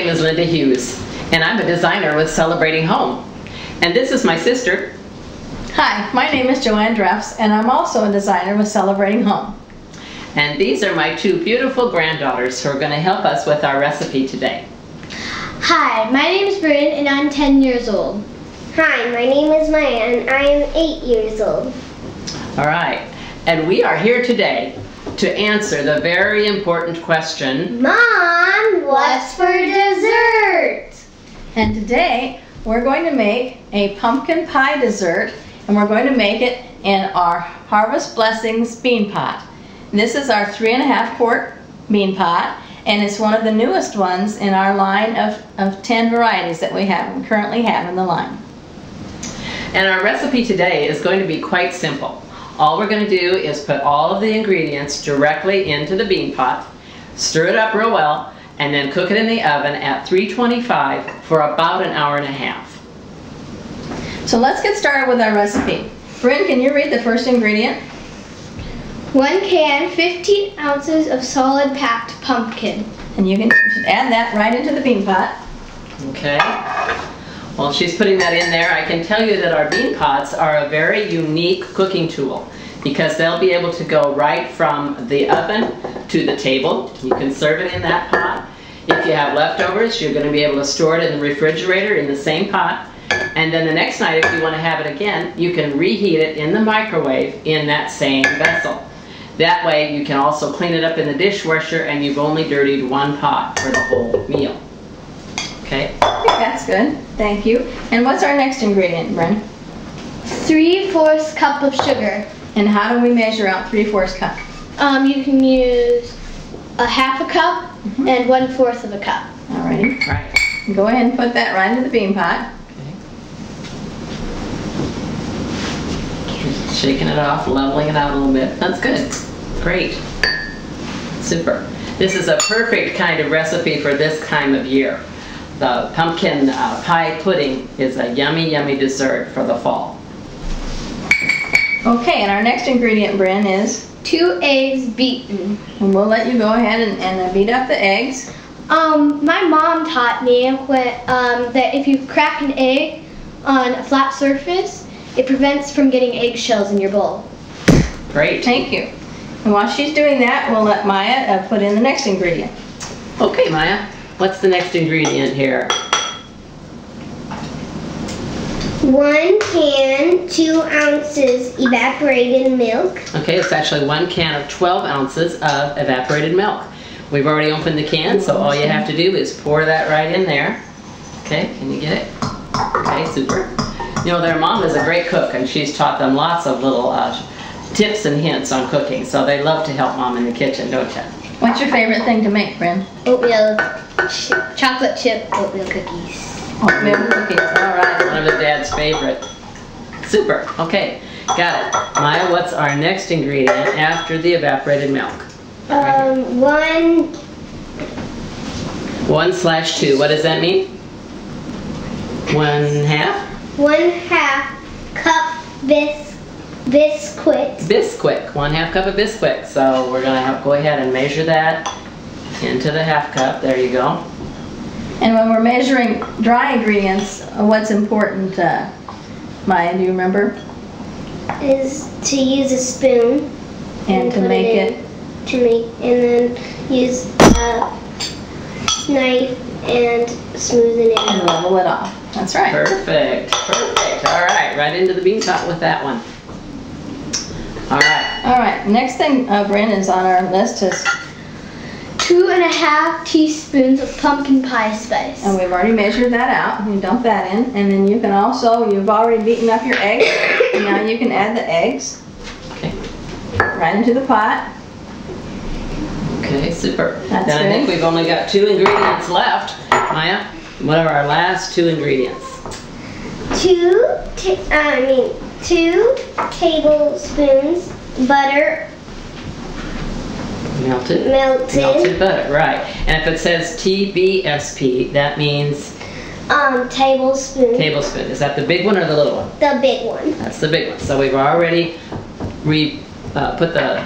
name is Linda Hughes, and I'm a designer with Celebrating Home. And this is my sister. Hi, my name is JoAnne, and I'm also a designer with Celebrating Home. And these are my two beautiful granddaughters who are going to help us with our recipe today. Hi, my name is Bryn, and I'm 10 years old. Hi, my name is Maya, and I am 8 years old. All right, and we are here today to answer the very important question, Mom, what's for dessert? And today we're going to make a pumpkin pie dessert, and we're going to make it in our Harvest Blessings bean pot. And this is our 3.5 quart bean pot, and it's one of the newest ones in our line of 10 varieties that we currently have in the line. And our recipe today is going to be quite simple. All we're going to do is put all of the ingredients directly into the bean pot, stir it up real well, and then cook it in the oven at 325 for about an hour and a half. So let's get started with our recipe. Bryn, can you read the first ingredient? 1 can, 15 ounces of solid packed pumpkin. And you can add that right into the bean pot. Okay. While she's putting that in there, I can tell you that our bean pots are a very unique cooking tool because they'll be able to go right from the oven to the table. You can serve it in that pot. If you have leftovers, you're going to be able to store it in the refrigerator in the same pot. And then the next night, if you want to have it again, you can reheat it in the microwave in that same vessel. That way you can also clean it up in the dishwasher and you've only dirtied one pot for the whole meal. Okay? That's good. Thank you. And what's our next ingredient, Bryn? 3/4 cup of sugar. And how do we measure out 3/4 cup? You can use a 1/2 cup and 1/4 of a cup. Alrighty. Right. Go ahead and put that right into the bean pot. Okay. Shaking it off, leveling it out a little bit. That's good. Great. Super. This is a perfect kind of recipe for this time of year. The pumpkin pie pudding is a yummy, yummy dessert for the fall. Okay, and our next ingredient, Bryn, is? 2 eggs beaten. And we'll let you go ahead and beat up the eggs. My mom taught me that if you crack an egg on a flat surface, it prevents from getting eggshells in your bowl. Great. Thank you. And while she's doing that, we'll let Maya put in the next ingredient. Okay, Maya. What's the next ingredient here? 1 can, 2 ounces evaporated milk. Okay, it's actually 1 can of 12 ounces of evaporated milk. We've already opened the can, so all you have to do is pour that right in there. Okay, can you get it? Okay, super. You know, their mom is a great cook, and she's taught them lots of little tips and hints on cooking, so they love to help mom in the kitchen, don't you? What's your favorite thing to make, Bryn? Oatmeal, chocolate chip oatmeal cookies. Oatmeal cookies, all right. One of his dad's favorite. Super, okay, got it. Maya, what's our next ingredient after the evaporated milk? 1/2, what does that mean? 1/2? 1/2 cup Bisquick. Bisquick, 1/2 cup of Bisquick. So we're gonna go ahead and measure that into the 1/2 cup. There you go. And when we're measuring dry ingredients, what's important, Maya, do you remember? Is to use a spoon And to make it? And then use a knife and smoothen it And out. level it off. That's right. Perfect, perfect. All right, right into the bean pot with that one. All right. All right, next thing, Bryn, is on our list is, 2.5 teaspoons of pumpkin pie spice. and we've already measured that out. You dump that in, and then you can also, you've already beaten up your eggs, and now you can add the eggs Okay. right into the pot. Okay, super. That's then I think good. we've only got 2 ingredients left. Maya, what are our last 2 ingredients? 2 tablespoons butter. Melted butter, right. And if it says TBSP, that means? Tablespoon. Tablespoon. Is that the big one or the little one? The big one. That's the big one. So we've already put the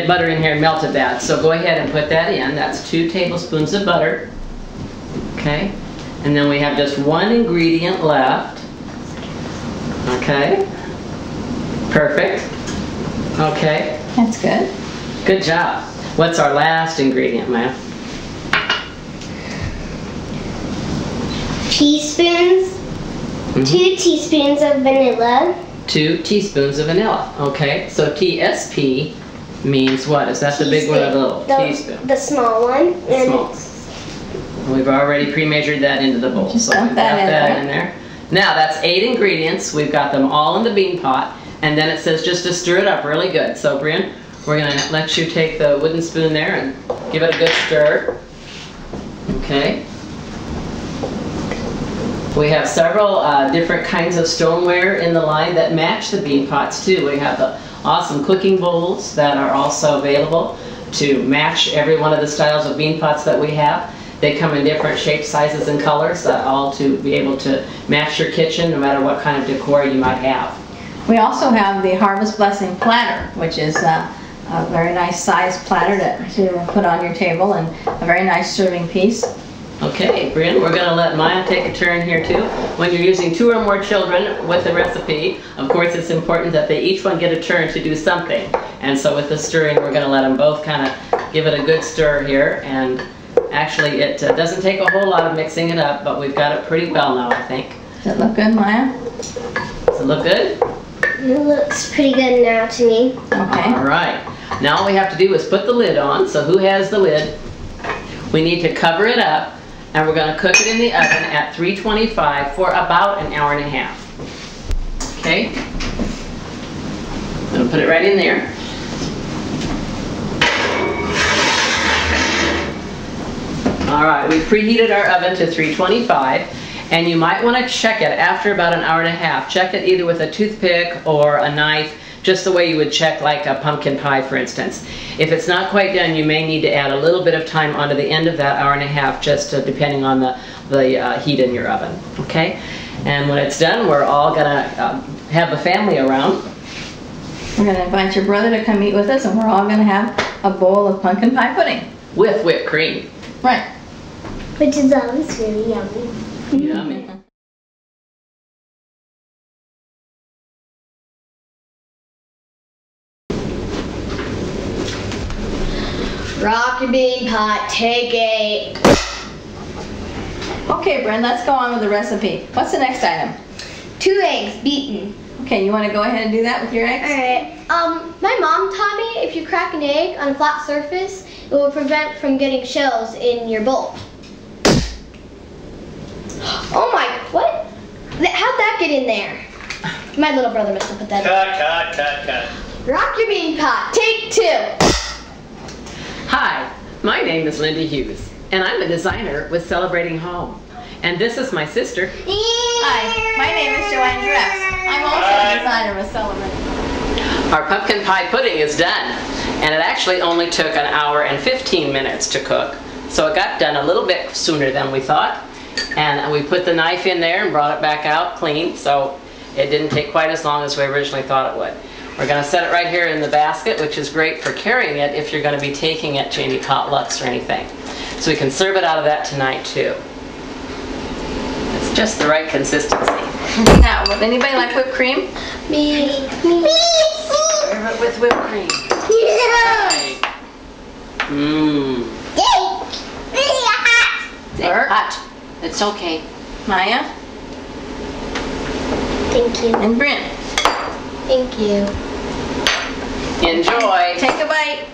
butter in here and melted that. So go ahead and put that in. That's 2 tablespoons of butter. Okay. Okay, and then we have just one ingredient left. Okay, perfect. Okay. That's good. Good job. What's our last ingredient, Maya? Teaspoons. 2 teaspoons of vanilla. 2 teaspoons of vanilla. Okay, so TSP means what? Is that the big one or the little? Teaspoon. The small one. Small. We've already pre-measured that into the bowl. Just so dump we've that got in that in there. Now that's 8 ingredients. We've got them all in the bean pot. And then it says just to stir it up really good. So Brian, we're going to let you take the wooden spoon there and give it a good stir. Okay. We have several different kinds of stoneware in the line that match the bean pots too. We have the awesome cooking bowls that are also available to match every one of the styles of bean pots that we have. They come in different shapes, sizes, and colors, all to be able to match your kitchen no matter what kind of decor you might have. We also have the Harvest Blessing platter, which is a very nice sized platter to put on your table and a very nice serving piece. Okay, Brian, we're going to let Maya take a turn here too. When you're using 2 or more children with a recipe, of course it's important that they each one get a turn to do something. And so with the stirring, we're going to let them both kind of give it a good stir here. And actually it doesn't take a whole lot of mixing it up, but we've got it pretty well now, I think. Does it look good, Maya? Does it look good? It looks pretty good now to me. Okay. All right. Now all we have to do is put the lid on. So who has the lid? We need to cover it up. And we're going to cook it in the oven at 325 for about an hour and a half. Okay? I'm going to put it right in there. Alright, we've preheated our oven to 325, and you might want to check it after about an hour and a half. Check it either with a toothpick or a knife, just the way you would check like a pumpkin pie, for instance. If it's not quite done, you may need to add a little bit of time onto the end of that hour and a half, just depending on the heat in your oven. Okay? And when it's done, we're all going to have the family around. We're going to invite your brother to come eat with us, and we're all going to have a bowl of pumpkin pie pudding. With whipped cream. Right. Which is always really yummy. Yummy. Rock your bean pot, take 8. Okay, Bryn, let's go on with the recipe. What's the next item? 2 eggs beaten. Okay, you want to go ahead and do that with your eggs? Alright, my mom taught me if you crack an egg on a flat surface, it will prevent from getting shells in your bowl. Oh my, what? How'd that get in there? My little brother must have put that in. Cut. Rock your bean pot, take 2. Hi, my name is Linda Hughes, and I'm a designer with Celebrating Home. And this is my sister. Hi, my name is JoAnne Drefs. I'm also a designer with Celebrating. Our pumpkin pie pudding is done, and it actually only took an hour and 15 minutes to cook. So it got done a little bit sooner than we thought. And we put the knife in there and brought it back out clean, so it didn't take quite as long as we originally thought it would. We're going to set it right here in the basket, which is great for carrying it if you're going to be taking it to any potlucks or anything. So we can serve it out of that tonight too. It's just the right consistency. Now, would anybody like whipped cream? Me. Serve it with whipped cream. Right. Mmm. Bert? Hot. It's okay. Maya? Thank you. And Bryn. Thank you. Enjoy. Take a bite.